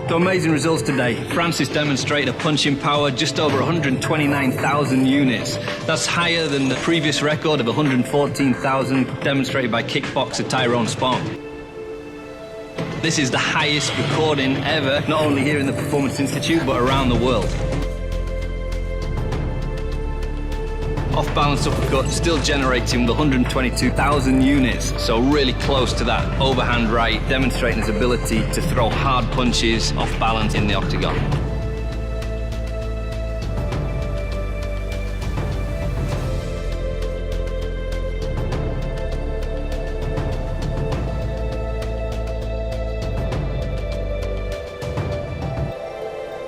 So amazing results today. Francis demonstrated a punching power just over 129,000 units. That's higher than the previous record of 114,000 demonstrated by kickboxer Tyrone Spong. This is the highest recording ever, not only here in the Performance Institute, but around the world. Off-balance uppercut still generating 122,000 units, so really close to that overhand right, demonstrating his ability to throw hard punches off balance in the octagon.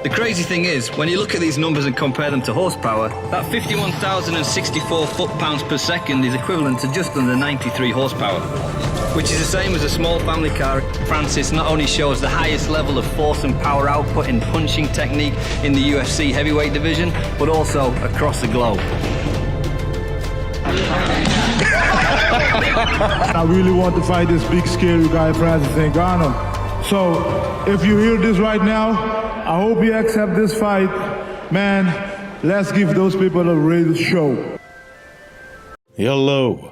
The crazy thing is, when you look at these numbers and compare them to horsepower, that 51,064 foot-pounds per second is equivalent to just under 93 horsepower, which is the same as a small family car. Francis not only shows the highest level of force and power output in punching technique in the UFC heavyweight division, but also across the globe. I really want to fight this big scary guy, Francis Ngannou. So, if you hear this right now, I hope you accept this fight. Man, let's give those people a real show. Hello.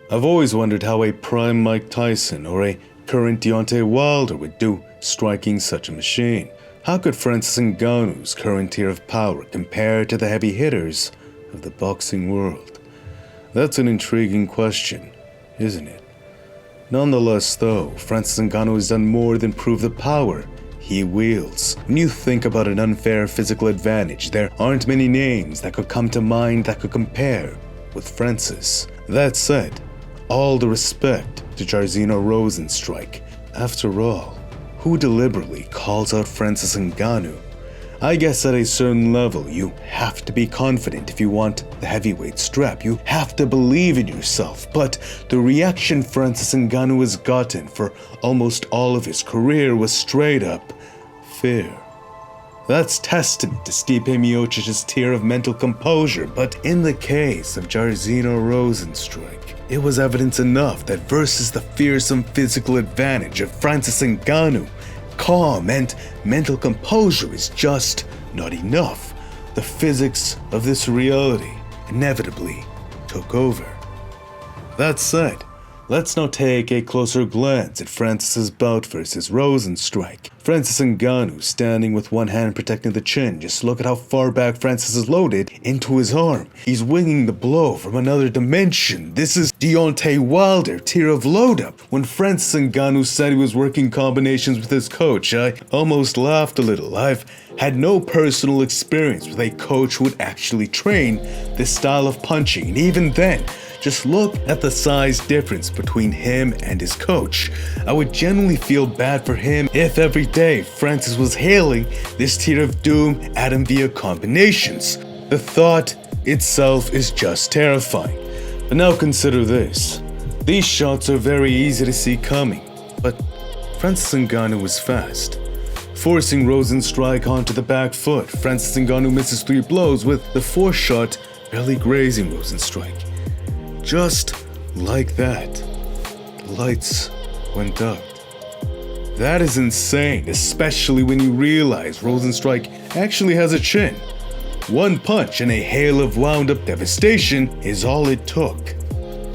I've always wondered how a prime Mike Tyson or a current Deontay Wilder would do striking such a machine. How could Francis Ngannou's current tier of power compare to the heavy hitters of the boxing world? That's an intriguing question, isn't it? Nonetheless though, Francis Ngannou has done more than prove the power he wields. When you think about an unfair physical advantage, there aren't many names that could come to mind that could compare with Francis. That said, all the respect to JayJen Rozenstruik. After all, who deliberately calls out Francis Ngannou? I guess at a certain level, you have to be confident if you want the heavyweight strap. You have to believe in yourself. But the reaction Francis Ngannou has gotten for almost all of his career was straight up fear. That's testament to Stipe Miocic's tier of mental composure. But in the case of JayJen Rozenstruik, it was evidence enough that versus the fearsome physical advantage of Francis Ngannou, calm and mental composure is just not enough. The physics of this reality inevitably took over. That said, let's now take a closer glance at Francis's bout versus Rozenstruik. Francis Ngannou standing with one hand protecting the chin. Just look at how far back Francis is loaded into his arm. He's winging the blow from another dimension. This is Deontay Wilder tier of load up. When Francis Ngannou said he was working combinations with his coach, I almost laughed a little. I've had no personal experience with a coach who would actually train this style of punching, and even then, just look at the size difference between him and his coach. I would genuinely feel bad for him if every day Francis was hailing this tier of doom at him via combinations. The thought itself is just terrifying. But now consider this. These shots are very easy to see coming, but Francis Ngannou was fast. Forcing Rozenstruik onto the back foot, Francis Ngannou misses 3 blows with the 4th shot barely grazing Rozenstruik. Just like that, the lights went out. That is insane, especially when you realize Rozenstruik actually has a chin. One punch and a hail of wound-up devastation is all it took.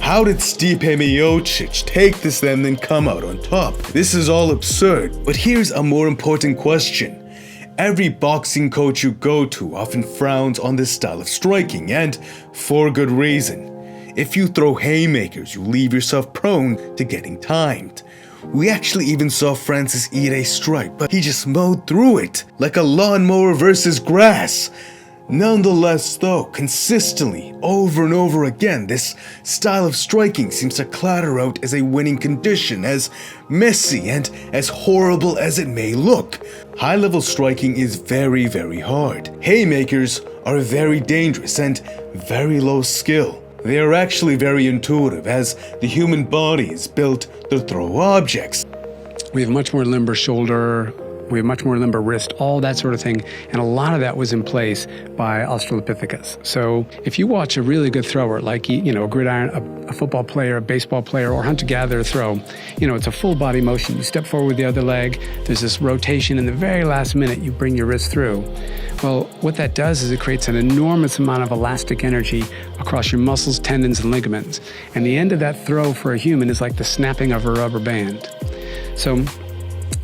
How did Stipe Miocic take this and then come out on top? This is all absurd, but here's a more important question. Every boxing coach you go to often frowns on this style of striking, and for good reason. If you throw haymakers, you leave yourself prone to getting timed. We actually even saw Francis eat a strike, but he just mowed through it like a lawnmower versus grass. Nonetheless though, consistently, over and over again, this style of striking seems to clatter out as a winning condition, as messy and as horrible as it may look. High-level striking is very, very hard. Haymakers are very dangerous and very low skill. They are actually very intuitive, as the human body is built to throw objects. We have much more limber shoulder, We have much more limber wrist, all that sort of thing. And a lot of that was in place by Australopithecus. So if you watch a really good thrower, like, you know, a gridiron, a football player, a baseball player, or hunter-gatherer throw, you know, it's a full body motion. You step forward with the other leg, there's this rotation, in the very last minute, you bring your wrist through. Well, what that does is it creates an enormous amount of elastic energy across your muscles, tendons, and ligaments. And the end of that throw for a human is like the snapping of a rubber band. So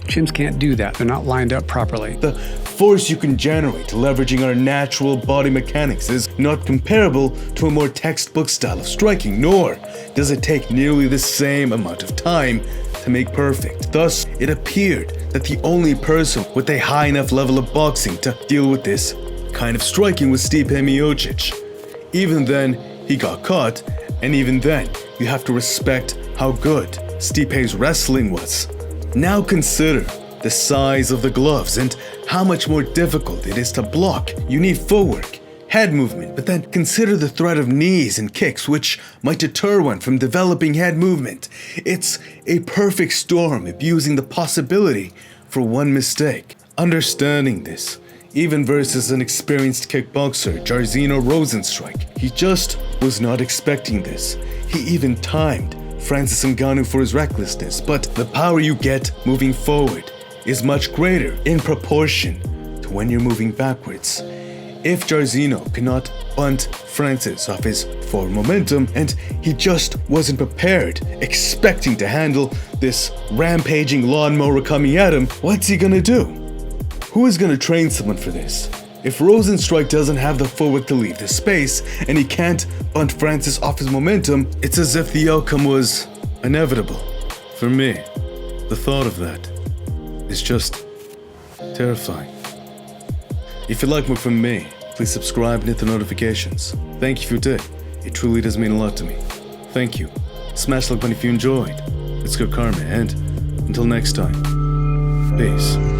chimps can't do that. They're not lined up properly. The force you can generate leveraging our natural body mechanics is not comparable to a more textbook style of striking, nor does it take nearly the same amount of time to make perfect. Thus, it appeared that the only person with a high enough level of boxing to deal with this kind of striking was Stipe Miocic. Even then, he got caught, and even then, you have to respect how good Stipe's wrestling was. Now consider the size of the gloves and how much more difficult it is to block. You need footwork, head movement, but then consider the threat of knees and kicks, which might deter one from developing head movement. It's a perfect storm abusing the possibility for one mistake. Understanding this, even versus an experienced kickboxer, JayJen Rosenstrike, he just was not expecting this. He even timed Francis Ngannou for his recklessness, but the power you get moving forward is much greater in proportion to when you're moving backwards. If JayJen cannot bunt Francis off his forward momentum, and he just wasn't prepared, expecting to handle this rampaging lawnmower coming at him, what's he gonna do? Who is gonna train someone for this? If Rosenstrike doesn't have the footwork to leave the space, and he can't bunt Francis off his momentum, it's as if the outcome was inevitable. For me, the thought of that is just terrifying. If you like more from me, please subscribe and hit the notifications. Thank you if you did. It truly does mean a lot to me. Thank you. Smash the like button if you enjoyed. It's good karma, and until next time, peace.